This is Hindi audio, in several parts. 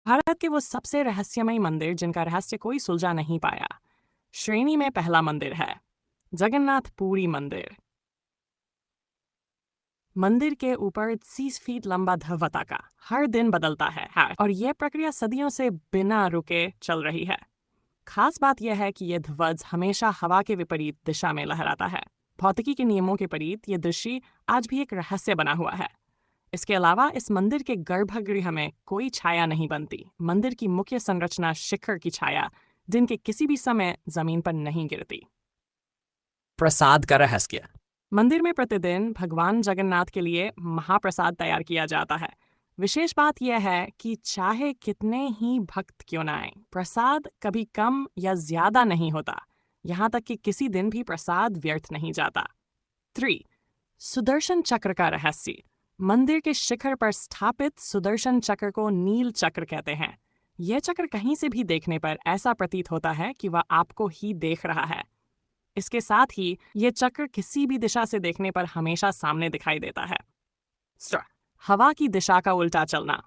भारत के वो सबसे रहस्यमयी मंदिर जिनका रहस्य कोई सुलझा नहीं पाया। श्रेणी में पहला मंदिर है जगन्नाथ पुरी मंदिर। मंदिर के ऊपर 30 फीट लंबा ध्वजा का हर दिन बदलता है और यह प्रक्रिया सदियों से बिना रुके चल रही है। खास बात यह है कि यह ध्वज हमेशा हवा के विपरीत दिशा में लहराता है। भौतिकी के नियमों के विपरीत यह दृश्य आज भी एक रहस्य बना हुआ है। इसके अलावा इस मंदिर के गर्भगृह में कोई छाया नहीं बनती। मंदिर की मुख्य संरचना शिखर की छाया, दिन के किसी भी समय जमीन पर नहीं गिरती। प्रसाद का रहस्य। मंदिर में प्रतिदिन भगवान जगन्नाथ के लिए महाप्रसाद तैयार किया जाता है। विशेष बात यह है कि चाहे कितने ही भक्त क्यों न आए, प्रसाद कभी कम या ज्यादा नहीं होता। यहाँ तक कि किसी दिन भी प्रसाद व्यर्थ नहीं जाता। 3. सुदर्शन चक्र का रहस्य। मंदिर के शिखर पर स्थापित सुदर्शन चक्र को नील चक्र कहते हैं। यह चक्र कहीं से भी देखने पर ऐसा प्रतीत होता है कि वह आपको ही देख रहा है। इसके साथ ही यह चक्र किसी भी दिशा से देखने पर हमेशा सामने दिखाई देता है। हवा की दिशा का उल्टा चलना।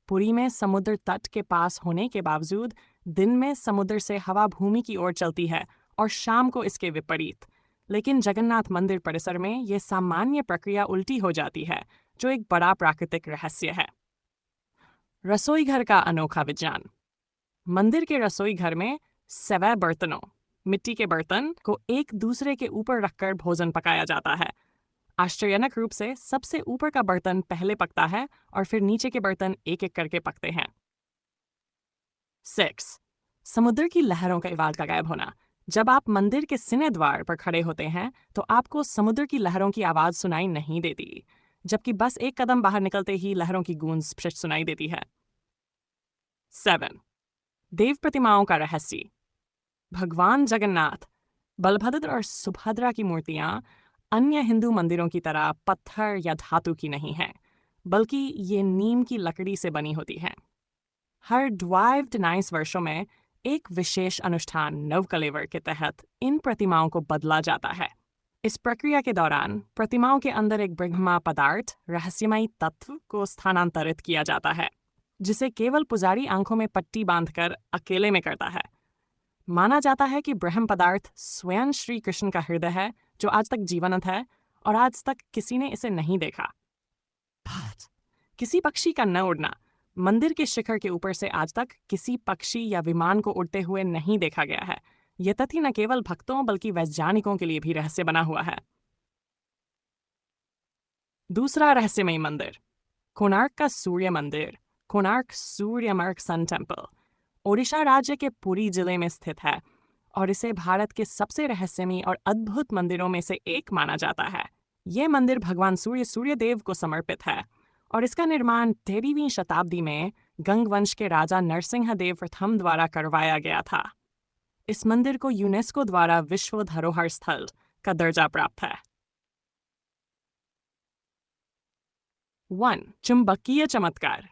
पुरी में समुद्र तट के पास होने के बावजूद दिन में समुद्र से हवा भूमि की ओर चलती है और शाम को इसके विपरीत। लेकिन जगन्नाथ मंदिर परिसर में यह सामान्य प्रक्रिया उल्टी हो जाती है, जो एक बड़ा प्राकृतिक रहस्य है। रसोई घर का अनोखा विज्ञान। मंदिर के रसोई घर में 7 बर्तनों, मिट्टी के बर्तन को एक दूसरे के ऊपर रखकर भोजन पकाया जाता है। आश्चर्यजनक रूप से सबसे ऊपर का बर्तन पहले पकता है और फिर नीचे के बर्तन एक एक करके पकते हैं। 6. समुद्र की लहरों का आवाज का गायब होना। जब आप मंदिर के सिने द्वार पर खड़े होते हैं तो आपको समुद्र की लहरों की आवाज सुनाई नहीं देती, जबकि बस एक कदम बाहर निकलते ही लहरों की गूंज स्पष्ट सुनाई देती है। 7. देव प्रतिमाओं का रहस्य। भगवान जगन्नाथ, बलभद्र और सुभद्रा की मूर्तियां अन्य हिंदू मंदिरों की तरह पत्थर या धातु की नहीं हैं, बल्कि ये नीम की लकड़ी से बनी होती हैं। हर 12 वर्षों में एक विशेष अनुष्ठान नवकलेवर के तहत इन प्रतिमाओं को बदला जाता है। इस प्रक्रिया के दौरान प्रतिमाओं के अंदर एक ब्रह्मा पदार्थ, रहस्यमयी तत्व को स्थानांतरित किया जाता है, जिसे केवल पुजारी आंखों में पट्टी बांधकर अकेले में करता है। माना जाता है कि ब्रह्म पदार्थ स्वयं श्री कृष्ण का हृदय है, जो आज तक जीवंत है और आज तक किसी ने इसे नहीं देखा। किसी पक्षी का न उड़ना। मंदिर के शिखर के ऊपर से आज तक किसी पक्षी या विमान को उड़ते हुए नहीं देखा गया है। यह तथ्य न केवल भक्तों बल्कि वैज्ञानिकों के लिए भी रहस्य बना हुआ है। दूसरा रहस्यमयी मंदिर, कोणार्क का सूर्य मंदिर। कोणार्क सूर्यमर्क सन टेम्पल ओडिशा राज्य के पुरी जिले में स्थित है और इसे भारत के सबसे रहस्यमयी और अद्भुत मंदिरों में से एक माना जाता है। यह मंदिर भगवान सूर्यदेव को समर्पित है और इसका निर्माण 13वीं शताब्दी में गंग वंश के राजा नरसिंह देव प्रथम द्वारा करवाया गया था। इस मंदिर को यूनेस्को द्वारा विश्व धरोहर स्थल का दर्जा प्राप्त है। 1. चुंबकीय चमत्कार।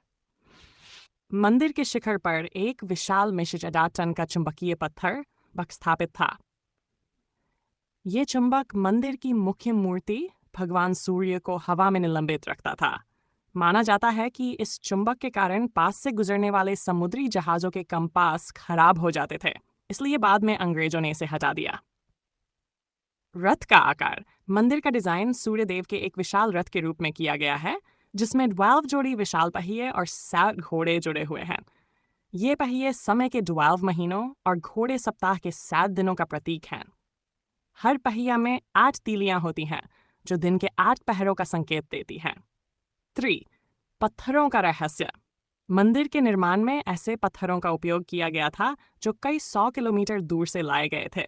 मंदिर के शिखर पर एक विशाल मिश्र टन का चुंबकीय पत्थर स्थापित था। ये चुंबक मंदिर की मुख्य मूर्ति भगवान सूर्य को हवा में निलंबित रखता था। माना जाता है कि इस चुंबक के कारण पास से गुजरने वाले समुद्री जहाजों के कंपास खराब हो जाते थे, इसलिए बाद में अंग्रेजों ने इसे हटा दिया। रथ का आकार। मंदिर का डिजाइन सूर्यदेव के एक विशाल रथ के रूप में किया गया है, जिसमें 12 जोड़ी विशाल पहिए और 7 घोड़े जुड़े हुए हैं। ये पहिए समय के 12 महीनों और घोड़े सप्ताह के 7 दिनों का प्रतीक हैं। हर पहिया में 8 तीलियां होती हैं, जो दिन के 8 पहरों का संकेत देती हैं। 3. पत्थरों का रहस्य। मंदिर के निर्माण में ऐसे पत्थरों का उपयोग किया गया था जो कई 100 किलोमीटर दूर से लाए गए थे।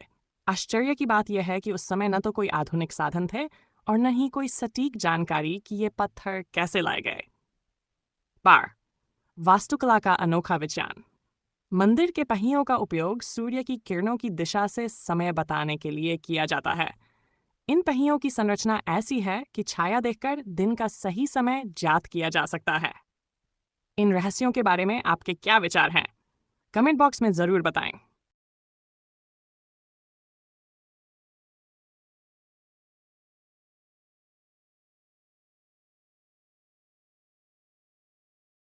आश्चर्य की बात यह है कि उस समय न तो कोई आधुनिक साधन थे और न ही कोई सटीक जानकारी कि ये पत्थर कैसे लाए गए। 12. वास्तुकला का अनोखा विज्ञान। मंदिर के पहियों का उपयोग सूर्य की किरणों की दिशा से समय बताने के लिए किया जाता है। इन पहियों की संरचना ऐसी है कि छाया देखकर दिन का सही समय ज्ञात किया जा सकता है। इन रहस्यों के बारे में आपके क्या विचार हैं? कमेंट बॉक्स में जरूर बताएं।